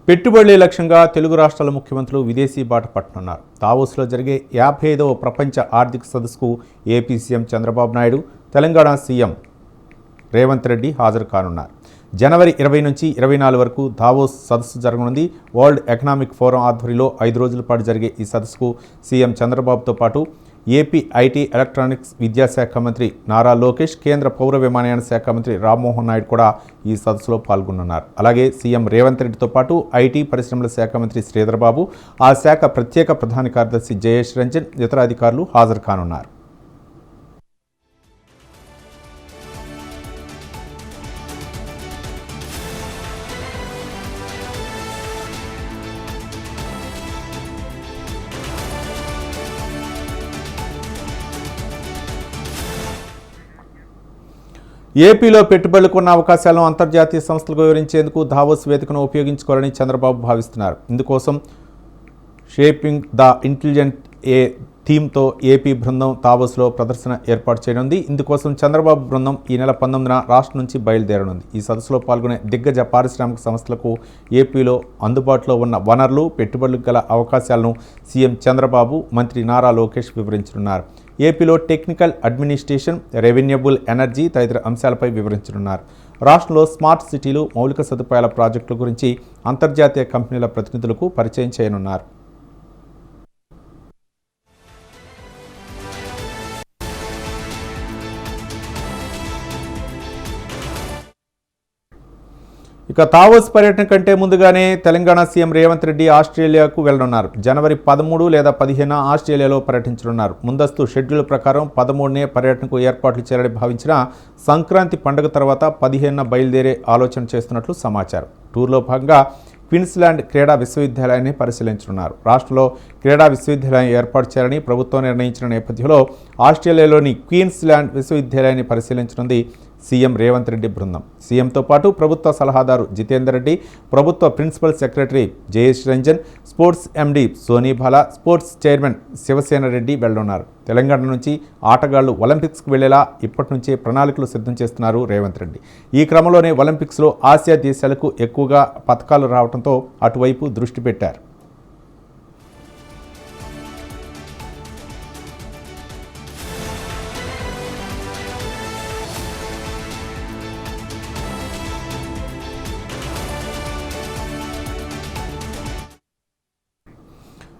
పెట్టుబడులే లక్ష్యంగా తెలుగు రాష్ట్రాల ముఖ్యమంత్రులు విదేశీ బాట పట్టనున్నారు. దావోస్లో జరిగే 55వ ప్రపంచ ఆర్థిక సదస్సుకు AP CM Chandrababu Naidu, Telangana CM Revanth Reddy హాజరు కానున్నారు. జనవరి 20 నుంచి 24 వరకు దావోస్ సదస్సు జరగనుంది. వరల్డ్ ఎకనామిక్ ఫోరం ఆధ్వర్యంలో 5 రోజుల పాటు జరిగే ఈ సదస్సుకు సీఎం చంద్రబాబుతో పాటు ఏపీ ఐటీ ఎలక్ట్రానిక్స్ విద్యాశాఖ మంత్రి నారా లోకేష్, కేంద్ర పౌర విమానయాన శాఖ మంత్రి రామ్మోహన్ నాయుడు కూడా ఈ సదస్సులో పాల్గొనున్నారు. అలాగే సీఎం రేవంత్ రెడ్డితో పాటు ఐటీ పరిశ్రమల శాఖ మంత్రి శ్రీధర్ బాబు, ఆ శాఖ ప్రత్యేక ప్రధాన కార్యదర్శి జయేష్ రంజన్, ఇతర అధికారులు హాజరు కానున్నారు. ఏపీలో పెట్టుబడులకు ఉన్న అవకాశాలను అంతర్జాతీయ సంస్థలకు వివరించేందుకు దావోస్ వేదికను ఉపయోగించుకోవాలని చంద్రబాబు భావిస్తున్నారు. ఇందుకోసం షేపింగ్ ద ఇంటెలిజెంట్ థీమ్తో ఏపీ బృందం దావోస్లో ప్రదర్శన ఏర్పాటు చేయనుంది. ఇందుకోసం చంద్రబాబు బృందం ఈ నెల 19న రాష్ట్రం నుంచి బయలుదేరనుంది. ఈ సదస్సులో పాల్గొనే దిగ్గజ పారిశ్రామిక సంస్థలకు ఏపీలో అందుబాటులో ఉన్న వనరులు, పెట్టుబడులకు గల అవకాశాలను సీఎం చంద్రబాబు, మంత్రి నారా లోకేష్ వివరించనున్నారు. ఏపీలో టెక్నికల్ అడ్మినిస్ట్రేషన్, రెవెన్యూబుల్ ఎనర్జీ తదితర అంశాలపై వివరించనున్నారు. రాష్ట్రంలో స్మార్ట్ సిటీలు, మౌలిక సదుపాయాల ప్రాజెక్టుల గురించి అంతర్జాతీయ కంపెనీల ప్రతినిధులకు పరిచయం చేయనున్నారు. ఇక దావోస్ పర్యటన కంటే ముందుగానే తెలంగాణ సీఎం రేవంత్ రెడ్డి ఆస్ట్రేలియాకు వెళ్లనున్నారు. జనవరి 13 లేదా 15 ఆస్ట్రేలియాలో పర్యటించనున్నారు. ముందస్తు షెడ్యూల్ ప్రకారం 13నే పర్యటనకు ఏర్పాట్లు చేయాలని భావించిన సంక్రాంతి పండుగ తర్వాత 15న బయలుదేరే ఆలోచన చేస్తున్నట్లు సమాచారం. టూర్లో భాగంగా క్వీన్స్లాండ్ క్రీడా విశ్వవిద్యాలయాన్ని పరిశీలించనున్నారు. రాష్ట్రంలో క్రీడా విశ్వవిద్యాలయం ఏర్పాటు చేయాలని ప్రభుత్వం నిర్ణయించిన నేపథ్యంలో ఆస్ట్రేలియాలోని క్వీన్స్లాండ్ విశ్వవిద్యాలయాన్ని పరిశీలించనుంది సీఎం రేవంత్ రెడ్డి బృందం. సీఎంతో పాటు ప్రభుత్వ సలహాదారు జితేందర్ రెడ్డి, ప్రభుత్వ principal secretary Jayesh Ranjan, sports MD Sonibala, sports chairman Sivasena Reddy వెళ్లనున్నారు. తెలంగాణ నుంచి ఆటగాళ్లు ఒలింపిక్స్కు వెళ్లేలా ఇప్పటి నుంచే ప్రణాళికలు సిద్ధం చేస్తున్నారు రేవంత్ రెడ్డి. ఈ క్రమంలోనే ఒలింపిక్స్లో ఆసియా దేశాలకు ఎక్కువగా పథకాలు రావడంతో అటువైపు దృష్టి పెట్టారు.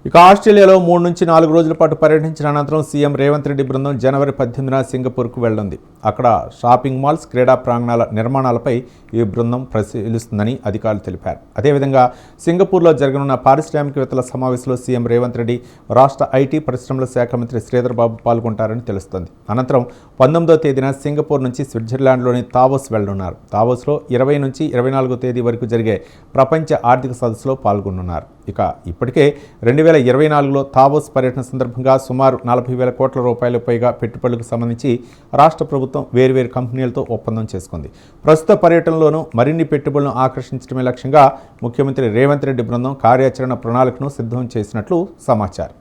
ఇక ఆస్ట్రేలియాలో 3 నుంచి 4 రోజుల పాటు పర్యటించిన అనంతరం సీఎం రేవంత్ రెడ్డి బృందం జనవరి 18న సింగపూర్కు వెళ్లింది. అక్కడ షాపింగ్ మాల్స్, క్రీడా ప్రాంగణాల నిర్మాణాలపై ఈ బృందం పరిశీలిస్తుందని అధికారులు తెలిపారు. అదేవిధంగా సింగపూర్లో జరగనున్న పారిశ్రామికవేత్తల సమావేశంలో సీఎం రేవంత్ రెడ్డి, రాష్ట్ర ఐటీ పరిశ్రమల శాఖ మంత్రి శ్రీధర్ బాబు పాల్గొంటారని తెలుస్తోంది. అనంతరం 19వ తేదీన సింగపూర్ నుంచి స్విట్జర్లాండ్లోని దావోస్ వెళ్లనున్నారు. దావోస్లో 20 నుంచి 24వ తేదీ వరకు జరిగే ప్రపంచ ఆర్థిక సదస్సులో పాల్గొనున్నారు. ఇక ఇప్పటికే 2024లో దావోస్ పర్యటన సందర్భంగా సుమారు 40,000 కోట్ల రూపాయలకు పైగా పెట్టుబడులకు సంబంధించి రాష్ట్ర ప్రభుత్వం వేర్వేరు కంపెనీలతో ఒప్పందం చేసుకుంది. ప్రస్తుత పర్యటనలోనూ మరిన్ని పెట్టుబడులను ఆకర్షించడమే లక్ష్యంగా ముఖ్యమంత్రి రేవంత్ రెడ్డి బృందం కార్యాచరణ ప్రణాళికను సిద్ధం చేసినట్లు సమాచారం.